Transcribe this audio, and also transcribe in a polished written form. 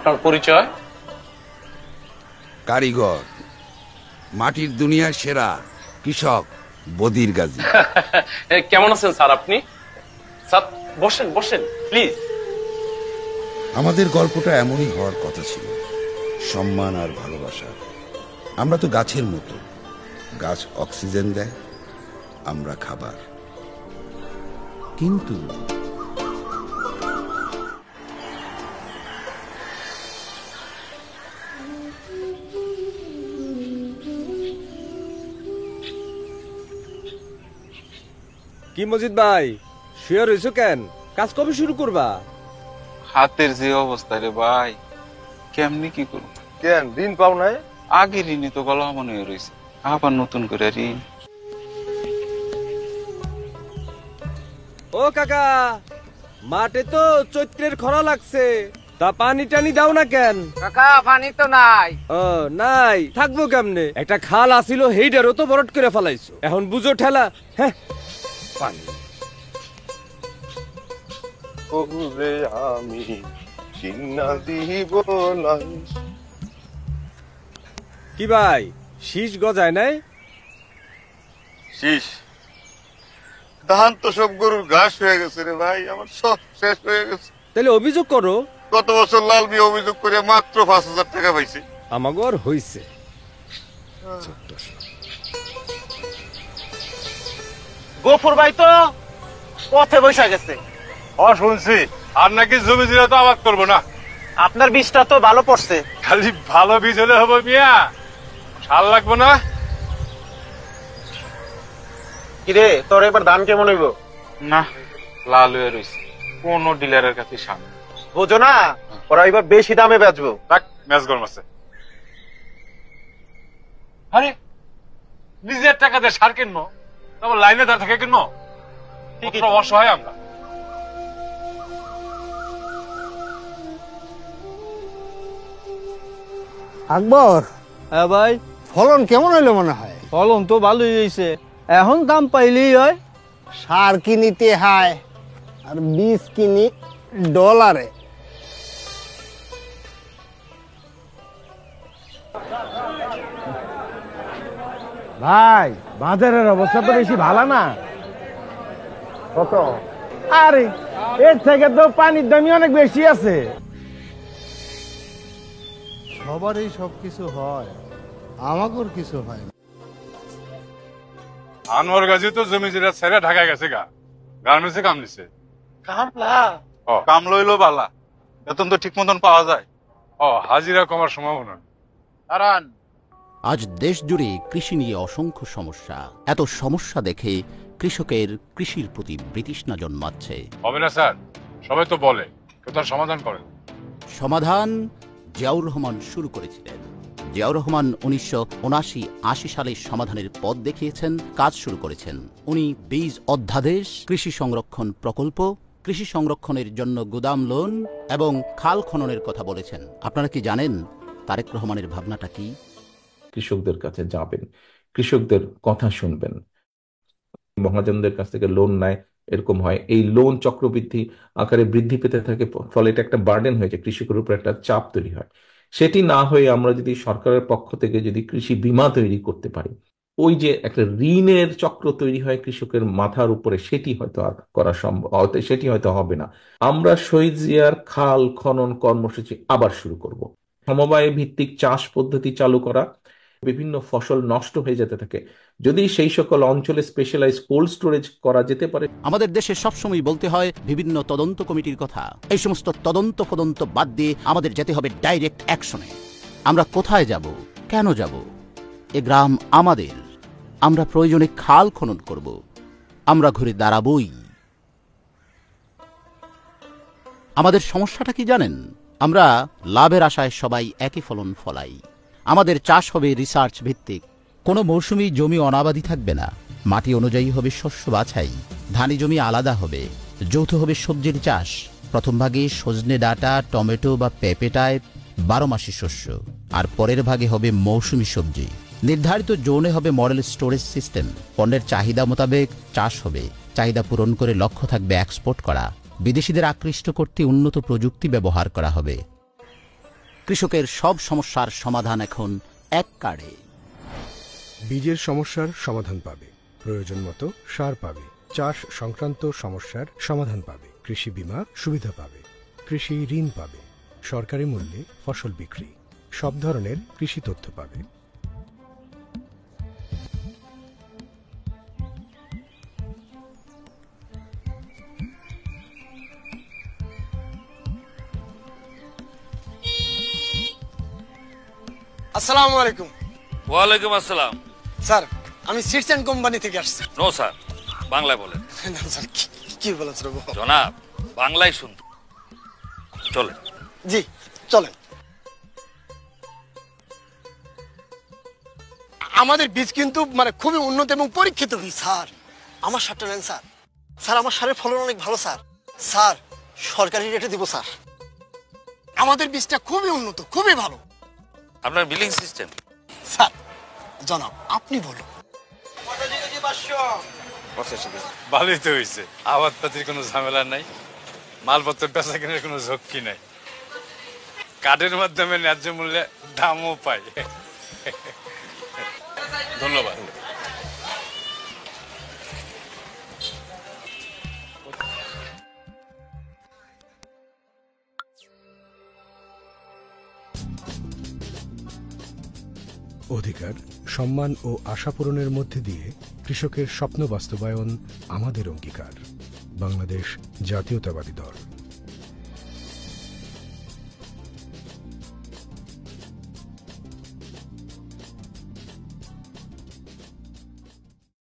আপনার পরিচয়? কারিগর, মাটির দুনিয়ার সেরা কৃষক বদির গাজী। কেমন আছেন স্যার আপনি? স্যার বসেন বসেন প্লিজ। আমাদের গল্পটা এমনই হওয়ার কথা ছিল, সম্মান আর ভালোবাসা। আমরা তো গাছের মতো, গাছ অক্সিজেন দেয়, আমরা খাবার। কিন্তু কি মজিদ ভাই, শুয়ে রয়েছো কেন? কাজ কবে শুরু করবা? হাতের যে অবস্থা রে ভাই, কেমনি কি করব? কেন ঋণ পাও নাই? আগে ঋণই তো গলা মনে হয়ে রয়েছে, আবার নতুন করে ঋণ। ও কাকা, মাঠে তো চৈত্রের খরা লাগছে, তা পানি টানি দাও না কেন? কাকা পানি তো নাই। ও নাই, থাকবো কেমনে? একটা খাল আসিল, হেইডারও তো বরট করে ফেলাইছো, এখন বুঝো ঠেলা। হ্যাঁ পানি ওরে আমি চিন্না দিব না। কি ভাই, শীষ গজায় নাই? শীষ ধান তো সব গরুর ঘাস হয়ে গেছে রে ভাই, আমার সব শেষ হয়ে গেছে। তাহলে অভিযোগ করো। গত বছর লাল মিয়া অভিযোগ করে মাত্র 5,000 টাকা পাইছে। আমাগো আর হইছে। গফুর ভাই তো পথে বসে গেছে। শুনছি আর নাকি জমি জিরা তো আবাদ করবো না। আপনার বীজটা তো ভালো পড়ছে। খালি ভালো বীজ হলে হবে মিয়া, সার লাগবো না। কিরে তোর এবার ধান কেমন হইব? না, লাল হয়ে রয়েছে, কোন ডিলারের কাছে সামনে বোঝো না, ওরা এবার বেশি দামে বেচবো। ম্যাচ গরম আছে। আরে নিজের টাকা দিয়ে সার কিনবো, তারপর লাইনে দাঁড় থেকে কিনবো? অসহায় আমরা। আকবর, হ্যাঁ ভাই, ফলন কেমন হইলো মনে হয়? ফলন তো ভালোই হয়েছে, এখন দাম পাইলেই হয়। সার কিনিতে হায় আর বীজ কিনি ডলারে। ভাই বাজারের অবস্থা তো বেশি ভালো না। কত? আরে এর থেকে তো পানির দামই অনেক বেশি আছে। সবারই সবকিছু হয়, আমাগোর কিছু হয় না। আনোয়ার গাজী তো জমি জিরা ছেড়ে ঢাকায় গেছে গা, গার্মেন্টসে কাম দিছে। কামলা কাম লইলো বালা, বেতন তো ঠিক মতন পাওয়া যায়। হাজিরা কমার সম্ভাবনা। কারণ আজ দেশ জুড়ে কৃষি নিয়ে অসংখ্য সমস্যা। এত সমস্যা দেখে কৃষকের কৃষির প্রতি বিতৃষ্ণা জন্মাচ্ছে। হবে না স্যার, সবাই তো বলে, কেউ তার সমাধান করেন। সমাধান জিয়াউর রহমান শুরু করেছিলেন। জিয়াউর রহমান 1979-80 সালে সমাধানের পথ দেখিয়েছেন, কাজ শুরু করেছেন। উনি বীজ অধ্যাদেশ, কৃষি সংরক্ষণ প্রকল্প, কৃষি সংরক্ষণের জন্য গুদাম লোন এবং খাল খননের কথা বলেছেন। আপনারা কি জানেন তারেক রহমানের ভাবনাটা কি? কৃষকদের কাছে যাবেন, কৃষকদের কথা শুনবেন। মহাজনদের কাছ থেকে লোন নেয়, এরকম হয়, এই লোন চক্রবৃদ্ধি আকারে বৃদ্ধি পেতে থাকে, ফলে এটা একটা বার্ডেন হয়েছে, কৃষকের উপর একটা চাপ তৈরি হয়। সেটি না হয়ে আমরা যদি সরকারের পক্ষ থেকে যদি কৃষি বীমা তৈরি করতে পারি, ওই যে একটা ঋণের চক্র তৈরি হয় কৃষকের মাথার উপরে, সেটি হয়তো আর করা সম্ভব, সেটি হয়তো হবে না। আমরা শহীদ জিয়ার খাল খনন কর্মসূচি আবার শুরু করব। সমবায় ভিত্তিক চাষ পদ্ধতি চালু করা, বিভিন্ন ফসল নষ্ট হয়ে যেতে থাকে, যদি সেই সকল অঞ্চলে স্পেশালাইজ কোল্ড স্টোরেজ করা যেতে পারে। আমাদের দেশে সবসময় বলতে হয় বিভিন্ন তদন্ত কমিটির কথা। এই সমস্ত তদন্ত বাদ দিয়ে আমাদের যেতে হবে ডাইরেক্ট অ্যাকশনে। আমরা কোথায় যাব, কেন যাব? এ গ্রাম আমাদের, আমরা প্রয়োজনে খাল খনন করব, আমরা ঘুরে দাঁড়াবই। আমাদের সমস্যাটা কি জানেন? আমরা লাভের আশায় সবাই একই ফলন ফলাই। আমাদের চাষ হবে রিসার্চ ভিত্তিক। কোনো মৌসুমি জমি অনাবাদি থাকবে না, মাটি অনুযায়ী হবে শস্য বাছাই। ধানি জমি আলাদা হবে, যৌথ হবে সবজির চাষ। প্রথম ভাগে সজনে ডাঁটা, টমেটো বা পেঁপেটায় 12 মাসি শস্য, আর পরের ভাগে হবে মৌসুমি সবজি। নির্ধারিত জোনে হবে মডেল স্টোরেজ সিস্টেম। পণ্যের চাহিদা মোতাবেক চাষ হবে, চাহিদা পূরণ করে লক্ষ্য থাকবে এক্সপোর্ট করা। বিদেশিদের আকৃষ্ট করতে উন্নত প্রযুক্তি ব্যবহার করা হবে। কৃষকের সব সমস্যার সমাধান এখন এক কার্ডে। বীজের সমস্যার সমাধান পাবে, প্রয়োজন মতো সার পাবে, চাষ সংক্রান্ত সমস্যার সমাধান পাবে, কৃষি বীমা সুবিধা পাবে, কৃষি ঋণ পাবে, সরকারি মূল্যে ফসল বিক্রি, সব ধরনের কৃষি তথ্য পাবে। আসসালামু আলাইকুম। ওয়ালাইকুম আসসালাম। স্যার, আমি সিটস এন্ড কোম্পানি থেকে আসছি। নো স্যার, বাংলায় বলেন। না স্যার, কি বলেন স্যার? জনাব, বাংলায় শুনতে চলে। জি চলেন। আমাদের বীজ কিন্তু মানে খুবই উন্নত এবং পরীক্ষিত বীজ স্যার। আমার সারটা নেন স্যার। স্যার, আমার সারের ফলন অনেক ভালো স্যার। স্যার, সরকারি রেটে দিব স্যার। আমাদের বীজটা খুবই উন্নত, খুবই ভালো। আপনার বিলিং সিস্টেম? স্যার, জনাব আপনি বলুন। ভালোই তো হয়েছে, আবাদপাতির কোনো ঝামেলা নাই, মালপত্র বেচা কেনার কোনো ঝক্কি নাই, কার্ডের মাধ্যমে ন্যায্য মূল্যে দামও পাই। ধন্যবাদ। অধিকার, সম্মান ও আশা পূরণের মধ্যে দিয়ে কৃষকের স্বপ্ন বাস্তবায়ন আমাদের অঙ্গীকার। বাংলাদেশ জাতীয়তাবাদী দল।